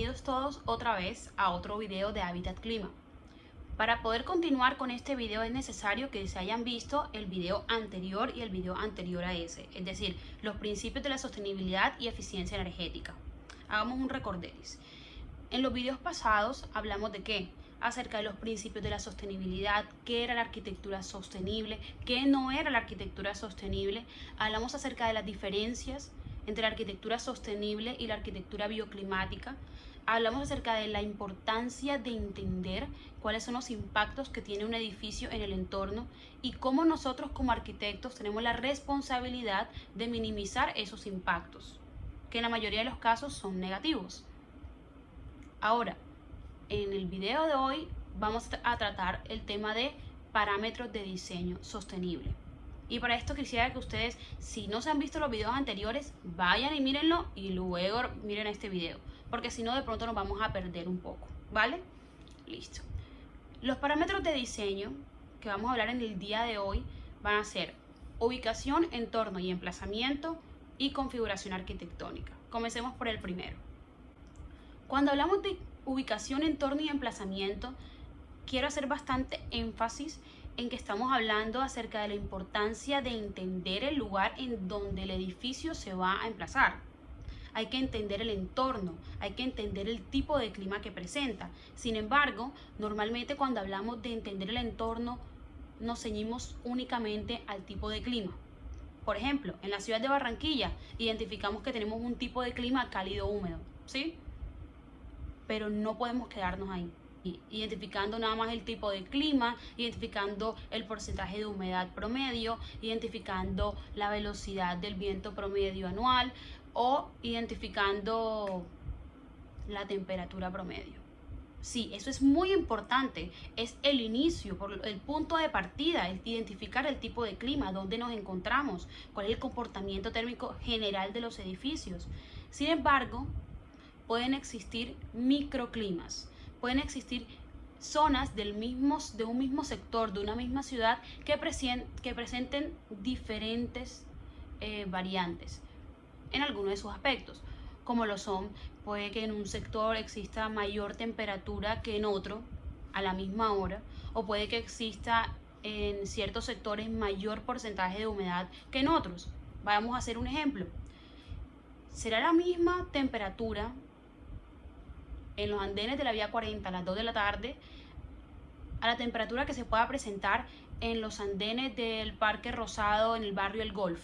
Bienvenidos todos otra vez a otro video de Hábitat Clima. Para poder continuar con este video es necesario que se hayan visto el video anterior y el video anterior a ese, es decir, los principios de la sostenibilidad y eficiencia energética. Hagamos un recorderis. En los videos pasados hablamos de qué, acerca de los principios de la sostenibilidad, qué era la arquitectura sostenible, qué no era la arquitectura sostenible. Hablamos acerca de las diferencias entre la arquitectura sostenible y la arquitectura bioclimática. Hablamos acerca de la importancia de entender cuáles son los impactos que tiene un edificio en el entorno y cómo nosotros como arquitectos tenemos la responsabilidad de minimizar esos impactos, que en la mayoría de los casos son negativos. Ahora, en el video de hoy vamos a tratar el tema de parámetros de diseño sostenible. Y para esto quisiera que ustedes, si no se han visto los videos anteriores, vayan y mírenlo y luego miren este video, porque si no de pronto nos vamos a perder un poco, ¿vale? Listo. Los parámetros de diseño que vamos a hablar en el día de hoy van a ser ubicación, entorno y emplazamiento y configuración arquitectónica. Comencemos por el primero. Cuando hablamos de ubicación, entorno y emplazamiento, quiero hacer bastante énfasis en que estamos hablando acerca de la importancia de entender el lugar en donde el edificio se va a emplazar. Hay que entender el entorno, hay que entender el tipo de clima que presenta. Sin embargo, normalmente cuando hablamos de entender el entorno, nos ceñimos únicamente al tipo de clima. Por ejemplo, en la ciudad de Barranquilla, identificamos que tenemos un tipo de clima cálido húmedo, ¿sí? Pero no podemos quedarnos ahí, identificando nada más el tipo de clima, identificando el porcentaje de humedad promedio, identificando la velocidad del viento promedio anual o identificando la temperatura promedio. Sí, eso es muy importante, es el inicio, el punto de partida, el identificar el tipo de clima, dónde nos encontramos, cuál es el comportamiento térmico general de los edificios. Sin embargo, pueden existir microclimas, pueden existir zonas de un mismo sector, de una misma ciudad que presenten diferentes variantes en algunos de sus aspectos, como lo son, puede que en un sector exista mayor temperatura que en otro a la misma hora, o puede que exista en ciertos sectores mayor porcentaje de humedad que en otros. Vamos a hacer un ejemplo. ¿Será la misma temperatura en los andenes de la vía 40 a las 2 de la tarde a la temperatura que se pueda presentar en los andenes del Parque Rosado en el barrio El Golf?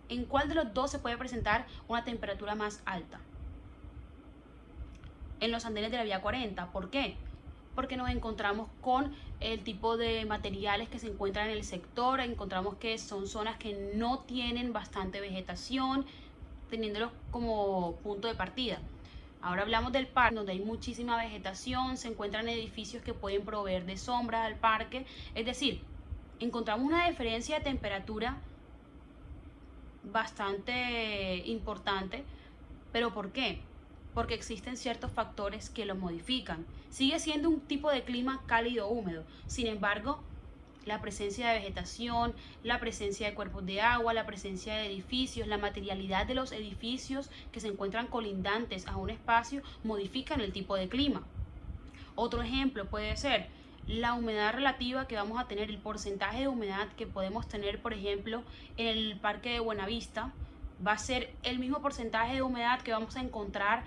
¿En cuál de los dos se puede presentar una temperatura más alta? En los andenes de la vía 40. ¿Por qué? Porque nos encontramos con el tipo de materiales que se encuentran en el sector, encontramos que son zonas que no tienen bastante vegetación, teniéndolos como punto de partida. Ahora hablamos del parque, donde hay muchísima vegetación, se encuentran edificios que pueden proveer de sombra al parque, es decir, encontramos una diferencia de temperatura bastante importante. ¿Pero por qué? Porque existen ciertos factores que lo modifican. Sigue siendo un tipo de clima cálido húmedo, sin embargo, la presencia de vegetación, la presencia de cuerpos de agua, la presencia de edificios, la materialidad de los edificios que se encuentran colindantes a un espacio modifican el tipo de clima. Otro ejemplo puede ser la humedad relativa que vamos a tener, el porcentaje de humedad que podemos tener, por ejemplo, en el Parque de Buenavista, va a ser el mismo porcentaje de humedad que vamos a encontrar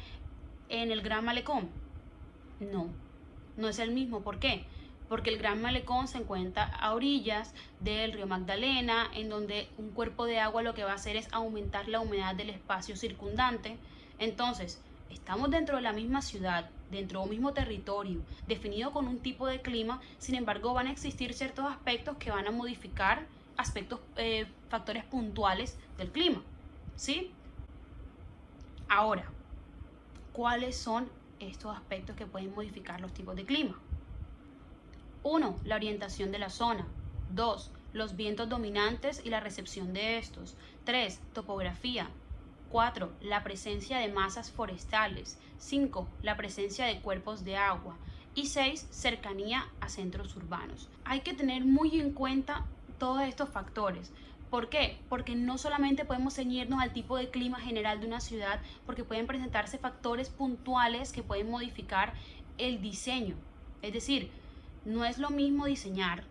en el Gran Malecón. No, no es el mismo. ¿Por qué? Porque el Gran Malecón se encuentra a orillas del río Magdalena, en donde un cuerpo de agua lo que va a hacer es aumentar la humedad del espacio circundante. Entonces, estamos dentro de la misma ciudad, dentro de un mismo territorio, definido con un tipo de clima, sin embargo van a existir ciertos aspectos que van a modificar factores puntuales del clima, ¿sí? Ahora, ¿cuáles son estos aspectos que pueden modificar los tipos de clima? 1. La orientación de la zona. 2. Los vientos dominantes y la recepción de estos. 3. Topografía. 4. La presencia de masas forestales. 5. La presencia de cuerpos de agua. Y 6. Cercanía a centros urbanos. Hay que tener muy en cuenta todos estos factores, ¿Por qué? Porque no solamente podemos ceñirnos al tipo de clima general de una ciudad, porque pueden presentarse factores puntuales que pueden modificar el diseño. Es decir, no es lo mismo diseñar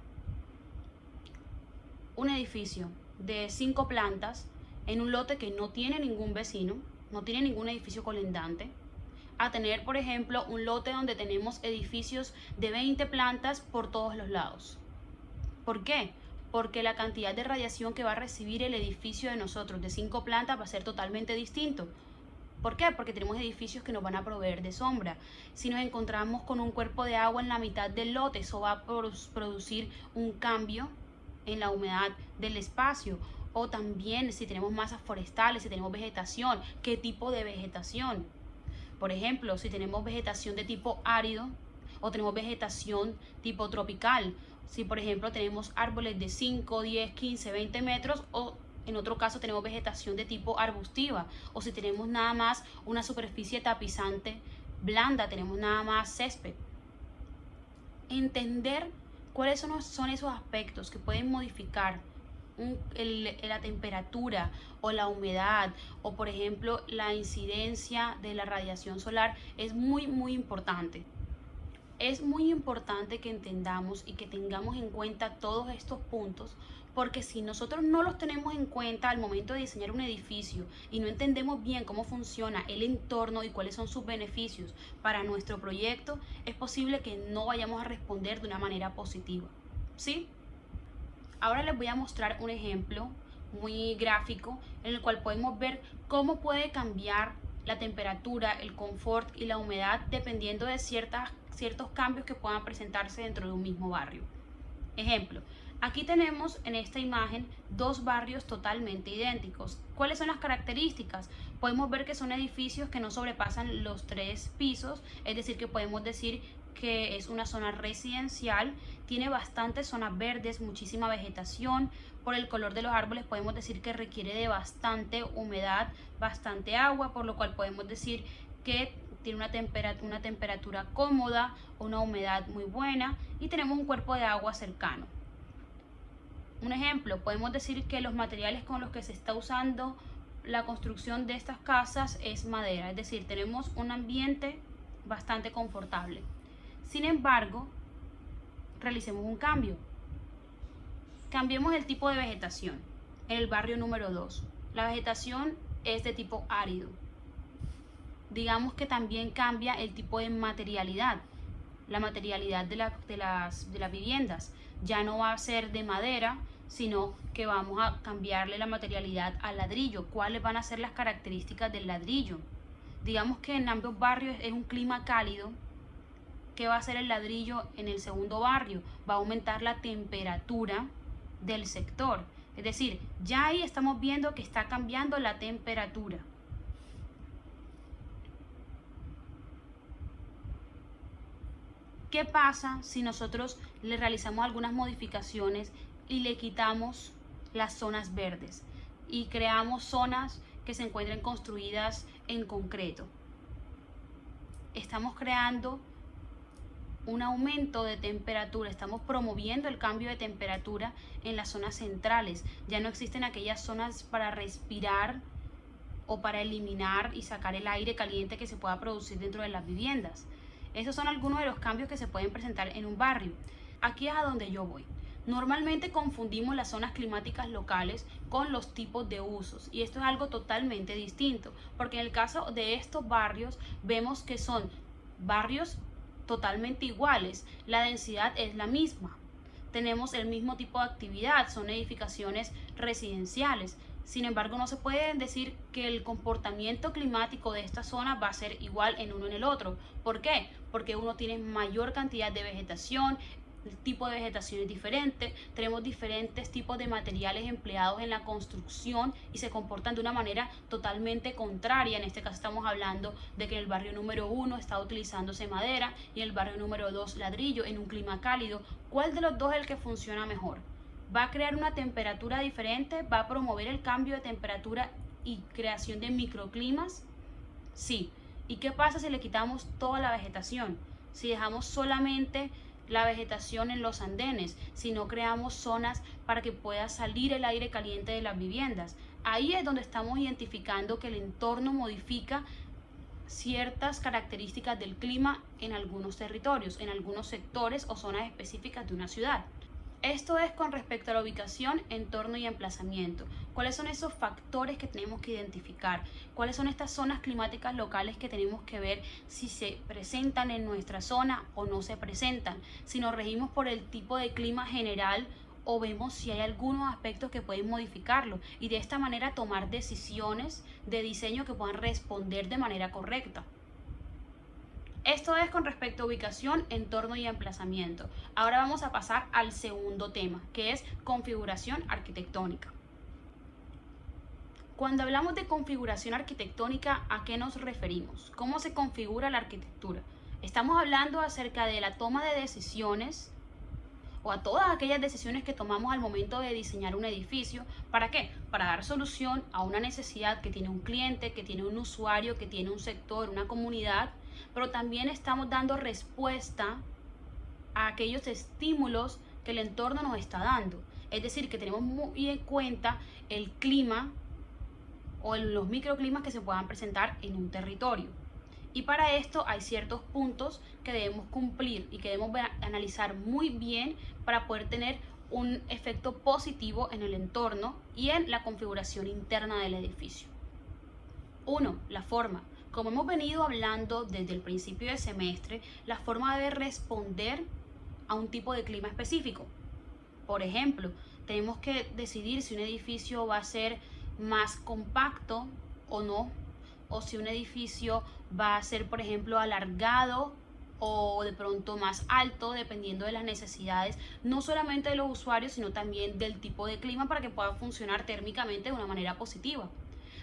un edificio de 5 plantas en un lote que no tiene ningún vecino, no tiene ningún edificio colindante, a tener, por ejemplo, un lote donde tenemos edificios de 20 plantas por todos los lados. ¿Por qué? Porque la cantidad de radiación que va a recibir el edificio de nosotros de 5 plantas va a ser totalmente distinto. ¿Por qué? Porque tenemos edificios que nos van a proveer de sombra. Si nos encontramos con un cuerpo de agua en la mitad del lote, eso va a producir un cambio en la humedad del espacio. O también si tenemos masas forestales, si tenemos vegetación, ¿qué tipo de vegetación? Por ejemplo, si tenemos vegetación de tipo árido o tenemos vegetación tipo tropical. Si por ejemplo tenemos árboles de 5, 10, 15, 20 metros o en otro caso tenemos vegetación de tipo arbustiva, o si tenemos nada más una superficie tapizante blanda, tenemos nada más césped. Entender cuáles son esos aspectos que pueden modificar la temperatura o la humedad o por ejemplo la incidencia de la radiación solar es muy importante. Es muy importante que entendamos y que tengamos en cuenta todos estos puntos, porque si nosotros no los tenemos en cuenta al momento de diseñar un edificio y no entendemos bien cómo funciona el entorno y cuáles son sus beneficios para nuestro proyecto, es posible que no vayamos a responder de una manera positiva. ¿Sí? Ahora les voy a mostrar un ejemplo muy gráfico en el cual podemos ver cómo puede cambiar la temperatura, el confort y la humedad dependiendo de ciertos cambios que puedan presentarse dentro de un mismo barrio. Ejemplo, aquí tenemos en esta imagen dos barrios totalmente idénticos. ¿Cuáles son las características? Podemos ver que son edificios que no sobrepasan los 3 pisos, es decir, que podemos decir que es una zona residencial, tiene bastantes zonas verdes, muchísima vegetación. Por el color de los árboles podemos decir que requiere de bastante humedad, bastante agua, por lo cual podemos decir que tiene una temperatura cómoda, una humedad muy buena y tenemos un cuerpo de agua cercano. Un ejemplo, podemos decir que los materiales con los que se está usando la construcción de estas casas es madera, es decir, tenemos un ambiente bastante confortable. Sin embargo, realicemos un cambio. Cambiemos el tipo de vegetación. En el barrio número 2, la vegetación es de tipo árido. Digamos que también cambia el tipo de materialidad, la materialidad de las viviendas. Ya no va a ser de madera, sino que vamos a cambiarle la materialidad al ladrillo. ¿Cuáles van a ser las características del ladrillo? Digamos que en ambos barrios es un clima cálido. ¿Qué va a hacer el ladrillo en el segundo barrio? Va a aumentar la temperatura del sector. Es decir, ya ahí estamos viendo que está cambiando la temperatura. ¿Qué pasa si nosotros le realizamos algunas modificaciones y le quitamos las zonas verdes y creamos zonas que se encuentren construidas en concreto? Estamos creando un aumento de temperatura, estamos promoviendo el cambio de temperatura en las zonas centrales. Ya no existen aquellas zonas para respirar o para eliminar y sacar el aire caliente que se pueda producir dentro de las viviendas. Esos son algunos de los cambios que se pueden presentar en un barrio. Aquí es a donde yo voy. Normalmente confundimos las zonas climáticas locales con los tipos de usos y esto es algo totalmente distinto, porque en el caso de estos barrios vemos que son barrios totalmente iguales, la densidad es la misma, tenemos el mismo tipo de actividad, son edificaciones residenciales. Sin embargo, no se puede decir que el comportamiento climático de esta zona va a ser igual en uno en el otro. ¿Por qué? Porque uno tiene mayor cantidad de vegetación, el tipo de vegetación es diferente, tenemos diferentes tipos de materiales empleados en la construcción y se comportan de una manera totalmente contraria. En este caso estamos hablando de que en el barrio número 1 está utilizándose madera y en el barrio número 2 ladrillo en un clima cálido. ¿Cuál de los dos es el que funciona mejor? ¿Va a crear una temperatura diferente? ¿Va a promover el cambio de temperatura y creación de microclimas? Sí. ¿Y qué pasa si le quitamos toda la vegetación? Si dejamos solamente la vegetación en los andenes, si no creamos zonas para que pueda salir el aire caliente de las viviendas. Ahí es donde estamos identificando que el entorno modifica ciertas características del clima en algunos territorios, en algunos sectores o zonas específicas de una ciudad. Esto es con respecto a la ubicación, entorno y emplazamiento. ¿Cuáles son esos factores que tenemos que identificar? ¿Cuáles son estas zonas climáticas locales que tenemos que ver si se presentan en nuestra zona o no se presentan? Si nos regimos por el tipo de clima general o vemos si hay algunos aspectos que pueden modificarlo y de esta manera tomar decisiones de diseño que puedan responder de manera correcta. Esto es con respecto a ubicación, entorno y emplazamiento. Ahora vamos a pasar al segundo tema, que es configuración arquitectónica. Cuando hablamos de configuración arquitectónica, ¿a qué nos referimos? ¿Cómo se configura la arquitectura? Estamos hablando acerca de la toma de decisiones o a todas aquellas decisiones que tomamos al momento de diseñar un edificio. ¿Para qué? Para dar solución a una necesidad que tiene un cliente, que tiene un usuario, que tiene un sector, una comunidad, pero también estamos dando respuesta a aquellos estímulos que el entorno nos está dando. Es decir, que tenemos muy en cuenta el clima o los microclimas que se puedan presentar en un territorio. Y para esto hay ciertos puntos que debemos cumplir y que debemos analizar muy bien para poder tener un efecto positivo en el entorno y en la configuración interna del edificio. 1. La forma. Como hemos venido hablando desde el principio del semestre, la forma debe responder a un tipo de clima específico. Por ejemplo, tenemos que decidir si un edificio va a ser más compacto o no, o si un edificio va a ser, por ejemplo, alargado o de pronto más alto, dependiendo de las necesidades, no solamente de los usuarios, sino también del tipo de clima para que pueda funcionar térmicamente de una manera positiva.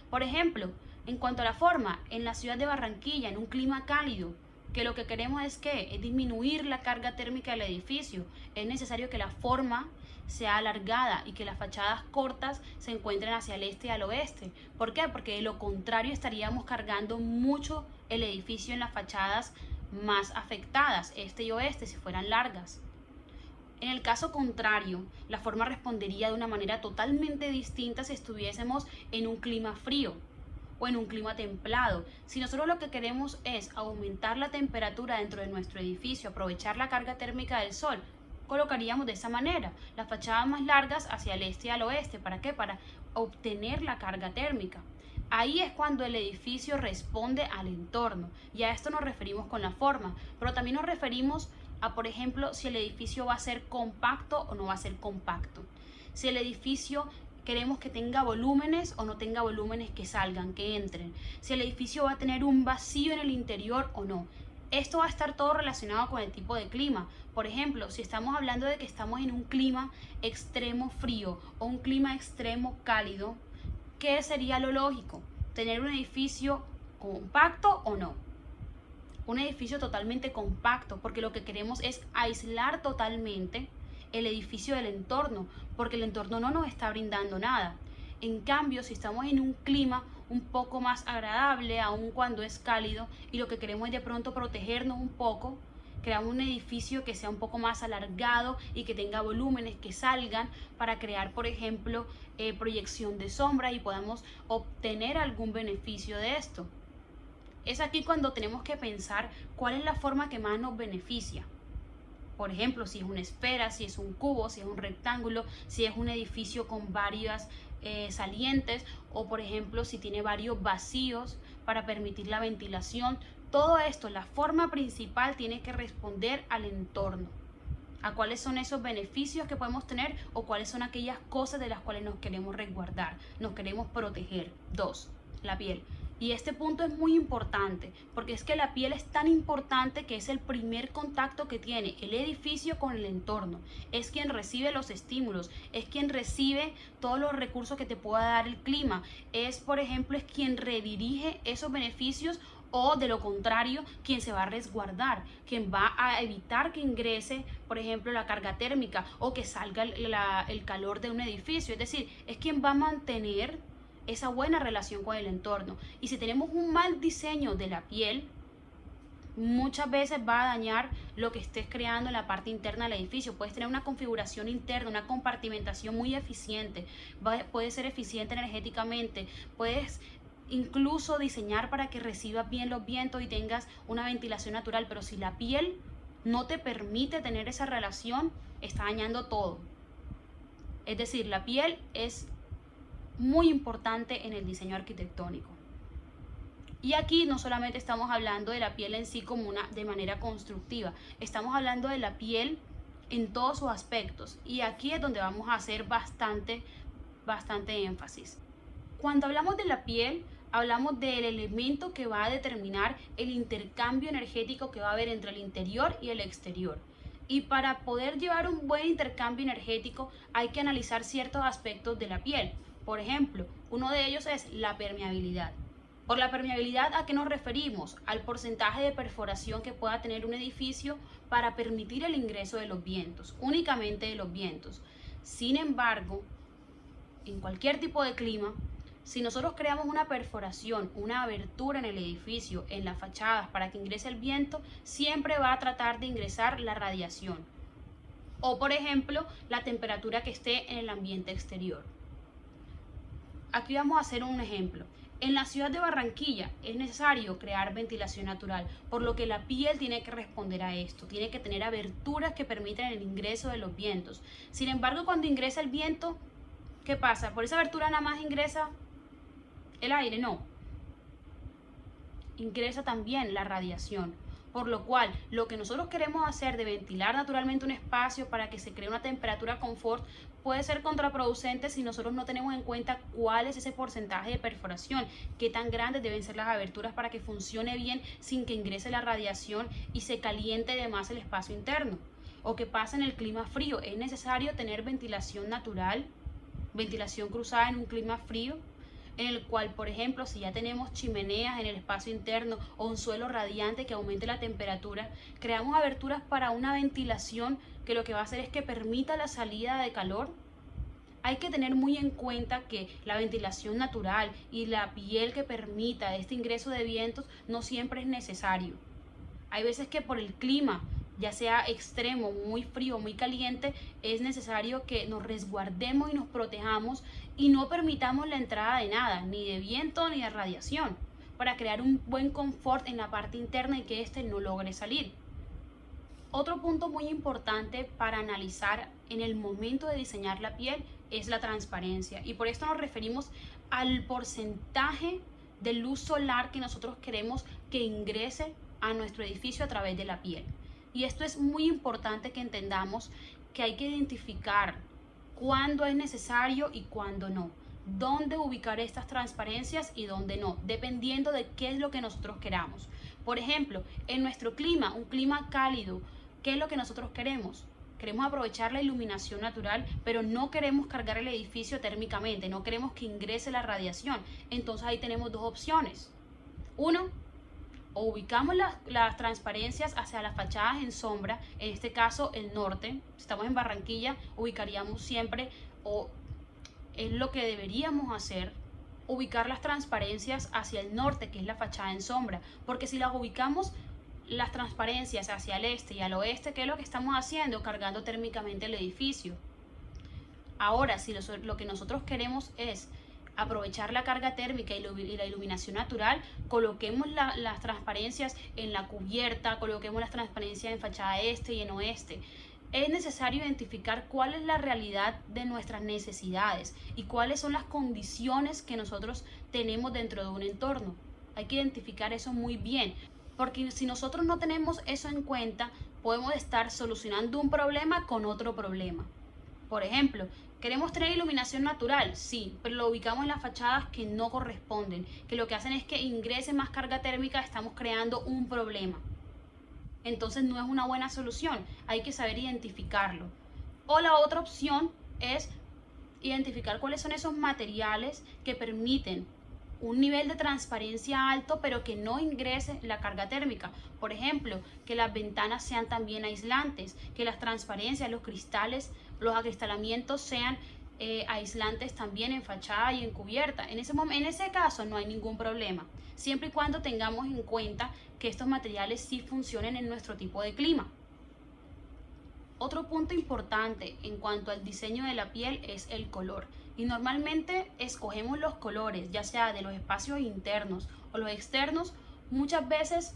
Por ejemplo, en cuanto a la forma, en la ciudad de Barranquilla, en un clima cálido, que lo que queremos es disminuir la carga térmica del edificio, es necesario que la forma sea alargada y que las fachadas cortas se encuentren hacia el este y al oeste. ¿Por qué? Porque de lo contrario estaríamos cargando mucho el edificio en las fachadas más afectadas, este y oeste, si fueran largas. En el caso contrario, la forma respondería de una manera totalmente distinta si estuviésemos en un clima frío o en un clima templado. Si nosotros lo que queremos es aumentar la temperatura dentro de nuestro edificio, aprovechar la carga térmica del sol, colocaríamos de esa manera las fachadas más largas hacia el este y al oeste. ¿Para qué? Para obtener la carga térmica. Ahí es cuando el edificio responde al entorno, y a esto nos referimos con la forma, pero también nos referimos a, por ejemplo, si el edificio va a ser compacto o no va a ser compacto. Si el edificio queremos que tenga volúmenes o no tenga volúmenes que salgan, que entren. Si el edificio va a tener un vacío en el interior o no. Esto va a estar todo relacionado con el tipo de clima. Por ejemplo, si estamos hablando de que estamos en un clima extremo frío o un clima extremo cálido, ¿qué sería lo lógico? ¿Tener un edificio compacto o no? Un edificio totalmente compacto, porque lo que queremos es aislar totalmente el edificio del entorno, porque el entorno no nos está brindando nada. En cambio, si estamos en un clima un poco más agradable, aun cuando es cálido, y lo que queremos es de pronto protegernos un poco, crear un edificio que sea un poco más alargado y que tenga volúmenes que salgan para crear, por ejemplo, proyección de sombra y podamos obtener algún beneficio de esto. Es aquí cuando tenemos que pensar cuál es la forma que más nos beneficia. Por ejemplo, si es una esfera, si es un cubo, si es un rectángulo, si es un edificio con varias salientes, o por ejemplo si tiene varios vacíos para permitir la ventilación. Todo esto, la forma principal tiene que responder al entorno, a cuáles son esos beneficios que podemos tener o cuáles son aquellas cosas de las cuales nos queremos resguardar, nos queremos proteger. 2. La piel. Y este punto es muy importante, porque es que la piel es tan importante que es el primer contacto que tiene el edificio con el entorno. Es quien recibe los estímulos, es quien recibe todos los recursos que te pueda dar el clima. Es, por ejemplo, es quien redirige esos beneficios o de lo contrario, quien se va a resguardar, quien va a evitar que ingrese, por ejemplo, la carga térmica o que salga el calor de un edificio. Es decir, es quien va a mantener esa buena relación con el entorno. Y si tenemos un mal diseño de la piel, muchas veces va a dañar lo que estés creando en la parte interna del edificio. Puedes tener una configuración interna, una compartimentación muy eficiente, puede ser eficiente energéticamente, puedes incluso diseñar para que recibas bien los vientos y tengas una ventilación natural, pero si la piel no te permite tener esa relación, está dañando todo. Es decir, la piel es muy importante en el diseño arquitectónico. Y aquí no solamente estamos hablando de la piel en sí como de manera constructiva, estamos hablando de la piel en todos sus aspectos, y aquí es donde vamos a hacer bastante énfasis. Cuando hablamos de la piel, hablamos del elemento que va a determinar el intercambio energético que va a haber entre el interior y el exterior. Y para poder llevar un buen intercambio energético hay que analizar ciertos aspectos de la piel. Por ejemplo, uno de ellos es la permeabilidad. Por la permeabilidad, ¿a qué nos referimos? Al porcentaje de perforación que pueda tener un edificio para permitir el ingreso de los vientos, únicamente de los vientos. Sin embargo, en cualquier tipo de clima, si nosotros creamos una perforación, una abertura en el edificio, en las fachadas, para que ingrese el viento, siempre va a tratar de ingresar la radiación. O, por ejemplo, la temperatura que esté en el ambiente exterior. Aquí vamos a hacer un ejemplo. En la ciudad de Barranquilla es necesario crear ventilación natural, por lo que la piel tiene que responder a esto, tiene que tener aberturas que permitan el ingreso de los vientos. Sin embargo, cuando ingresa el viento, ¿qué pasa? ¿Por esa abertura nada más ingresa el aire? No. Ingresa también la radiación. Por lo cual, lo que nosotros queremos hacer de ventilar naturalmente un espacio para que se cree una temperatura confort puede ser contraproducente si nosotros no tenemos en cuenta cuál es ese porcentaje de perforación, qué tan grandes deben ser las aberturas para que funcione bien sin que ingrese la radiación y se caliente de más el espacio interno. O qué pasa en el clima frío, es necesario tener ventilación natural, ventilación cruzada en un clima frío, en el cual, por ejemplo, si ya tenemos chimeneas en el espacio interno o un suelo radiante que aumente la temperatura, creamos aberturas para una ventilación que lo que va a hacer es que permita la salida de calor. Hay que tener muy en cuenta que la ventilación natural y la piel que permita este ingreso de vientos no siempre es necesario. Hay veces que por el clima, ya sea extremo, muy frío, muy caliente, es necesario que nos resguardemos y nos protejamos y no permitamos la entrada de nada, ni de viento ni de radiación, para crear un buen confort en la parte interna y que éste no logre salir. Otro punto muy importante para analizar en el momento de diseñar la piel es la transparencia, y por esto nos referimos al porcentaje de luz solar que nosotros queremos que ingrese a nuestro edificio a través de la piel. Y esto es muy importante que entendamos que hay que identificar cuándo es necesario y cuándo no, dónde ubicar estas transparencias y dónde no, dependiendo de qué es lo que nosotros queramos. Por ejemplo, en nuestro clima, un clima cálido, ¿qué es lo que nosotros queremos? Queremos aprovechar la iluminación natural, pero no queremos cargar el edificio térmicamente, no queremos que ingrese la radiación. Entonces ahí tenemos dos opciones. Uno, o ubicamos las transparencias hacia las fachadas en sombra, en este caso el norte. Si estamos en Barranquilla, ubicaríamos siempre, o es lo que deberíamos hacer, ubicar las transparencias hacia el norte, que es la fachada en sombra, porque si las ubicamos las transparencias hacia el este y al oeste, ¿qué es lo que estamos haciendo? Cargando térmicamente el edificio. Ahora, si lo que nosotros queremos es aprovechar la carga térmica y la iluminación natural, coloquemos las transparencias en la cubierta, coloquemos las transparencias en fachada este y en oeste. Es necesario identificar cuál es la realidad de nuestras necesidades y cuáles son las condiciones que nosotros tenemos dentro de un entorno. Hay que identificar eso muy bien, porque si nosotros no tenemos eso en cuenta, podemos estar solucionando un problema con otro problema. Por ejemplo, ¿queremos tener iluminación natural? Sí, pero lo ubicamos en las fachadas que no corresponden, que lo que hacen es que ingrese más carga térmica, estamos creando un problema. Entonces no es una buena solución, hay que saber identificarlo. O la otra opción es identificar cuáles son esos materiales que permiten un nivel de transparencia alto, pero que no ingrese la carga térmica. Por ejemplo, que las ventanas sean también aislantes, que las transparencias, los cristales, los acristalamientos sean aislantes también en fachada y en cubierta. En ese caso no hay ningún problema, siempre y cuando tengamos en cuenta que estos materiales sí funcionen en nuestro tipo de clima. Otro punto importante en cuanto al diseño de la piel es el color. Y normalmente escogemos los colores, ya sea de los espacios internos o los externos, muchas veces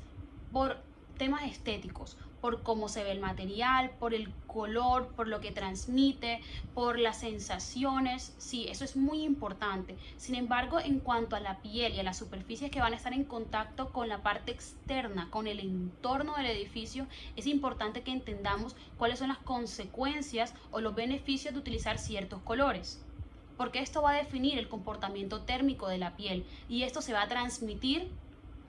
por temas estéticos, por cómo se ve el material, por el color, por lo que transmite, por las sensaciones. Sí, eso es muy importante. Sin embargo, en cuanto a la piel y a las superficies que van a estar en contacto con la parte externa, con el entorno del edificio, es importante que entendamos cuáles son las consecuencias o los beneficios de utilizar ciertos colores, porque esto va a definir el comportamiento térmico de la piel y esto se va a transmitir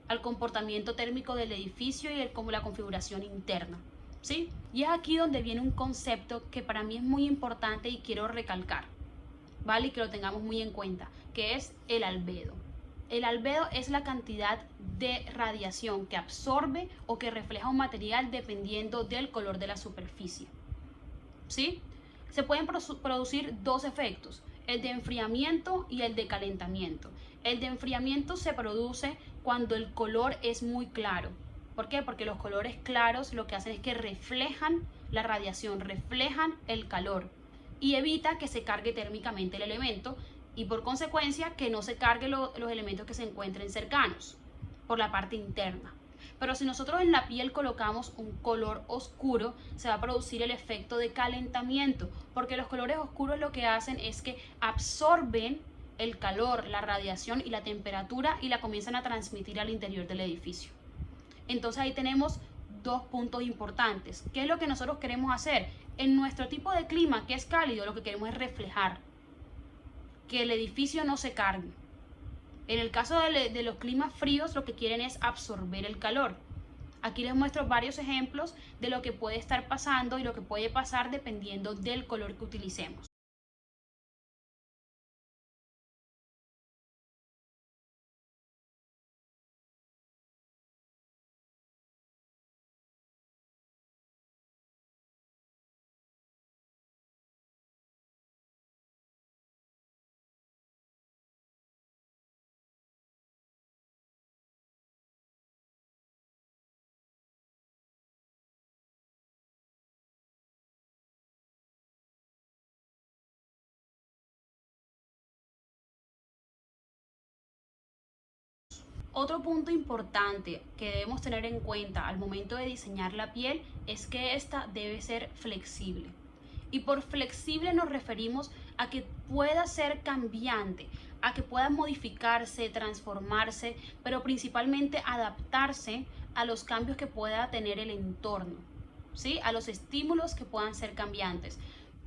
al comportamiento térmico del edificio y como la configuración interna, ¿sí? Y es aquí donde viene un concepto que para mí es muy importante y quiero recalcar, ¿vale? Y que lo tengamos muy en cuenta, que es el albedo. El albedo es la cantidad de radiación que absorbe o que refleja un material dependiendo del color de la superficie, ¿sí? Se pueden producir dos efectos, el de enfriamiento y el de calentamiento. El de enfriamiento se produce cuando el color es muy claro. ¿Por qué? Porque los colores claros lo que hacen es que reflejan la radiación, reflejan el calor y evita que se cargue térmicamente el elemento y por consecuencia que no se carguen los elementos que se encuentren cercanos por la parte interna. Pero si nosotros en la piel colocamos un color oscuro, se va a producir el efecto de calentamiento, porque los colores oscuros lo que hacen es que absorben el calor, la radiación y la temperatura y la comienzan a transmitir al interior del edificio. Entonces ahí tenemos dos puntos importantes. ¿Qué es lo que nosotros queremos hacer? En nuestro tipo de clima, que es cálido, lo que queremos es reflejar, que el edificio no se cargue. En el caso de los climas fríos, lo que quieren es absorber el calor. Aquí les muestro varios ejemplos de lo que puede estar pasando y lo que puede pasar dependiendo del color que utilicemos. Otro punto importante que debemos tener en cuenta al momento de diseñar la piel es que esta debe ser flexible. Y por flexible nos referimos a que pueda ser cambiante, a que pueda modificarse, transformarse, pero principalmente adaptarse a los cambios que pueda tener el entorno, ¿sí? A los estímulos que puedan ser cambiantes.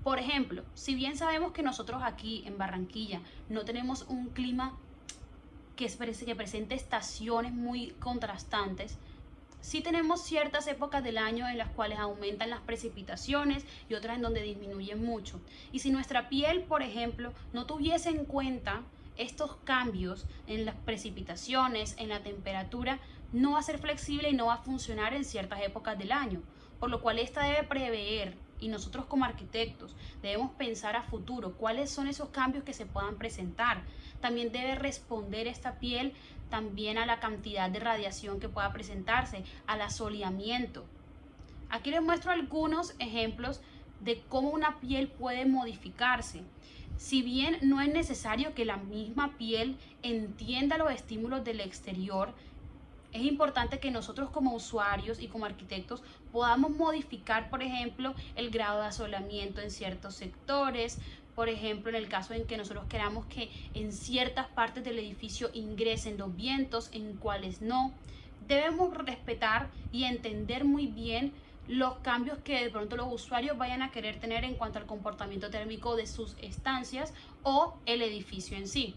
Por ejemplo, si bien sabemos que nosotros aquí en Barranquilla no tenemos un clima que presente estaciones muy contrastantes, sí tenemos ciertas épocas del año en las cuales aumentan las precipitaciones y otras en donde disminuyen mucho. Y si nuestra piel, por ejemplo, no tuviese en cuenta estos cambios en las precipitaciones, en la temperatura, no va a ser flexible y no va a funcionar en ciertas épocas del año. Por lo cual esta debe prever, y nosotros como arquitectos debemos pensar a futuro cuáles son esos cambios que se puedan presentar. También debe responder esta piel también a la cantidad de radiación que pueda presentarse, al asoleamiento. Aquí les muestro algunos ejemplos de cómo una piel puede modificarse. Si bien no es necesario que la misma piel entienda los estímulos del exterior, es importante que nosotros como usuarios y como arquitectos podamos modificar, por ejemplo, el grado de asolamiento en ciertos sectores. Por ejemplo, en el caso en que nosotros queramos que en ciertas partes del edificio ingresen los vientos, en cuales no. Debemos respetar y entender muy bien los cambios que de pronto los usuarios vayan a querer tener en cuanto al comportamiento térmico de sus estancias o el edificio en sí.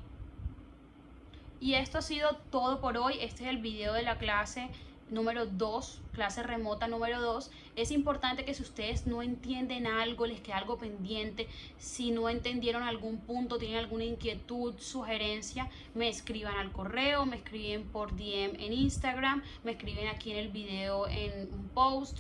Y esto ha sido todo por hoy. Este es el video de la clase número 2, clase remota número 2. Es importante que si ustedes no entienden algo, les queda algo pendiente, si no entendieron algún punto, tienen alguna inquietud, sugerencia, me escriban al correo, me escriben por DM en Instagram, me escriben aquí en el video en un post,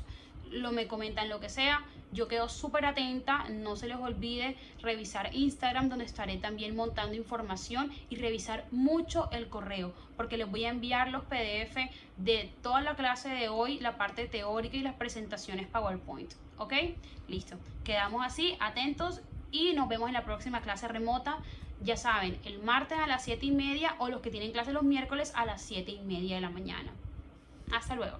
me comentan lo que sea. Yo quedo súper atenta, no se les olvide revisar Instagram, donde estaré también montando información, y revisar mucho el correo, porque les voy a enviar los PDF de toda la clase de hoy, la parte teórica y las presentaciones PowerPoint. ¿Ok? Listo. Quedamos así, atentos, y nos vemos en la próxima clase remota. Ya saben, el martes a las 7:30, o los que tienen clase los miércoles a las 7:30 de la mañana. Hasta luego.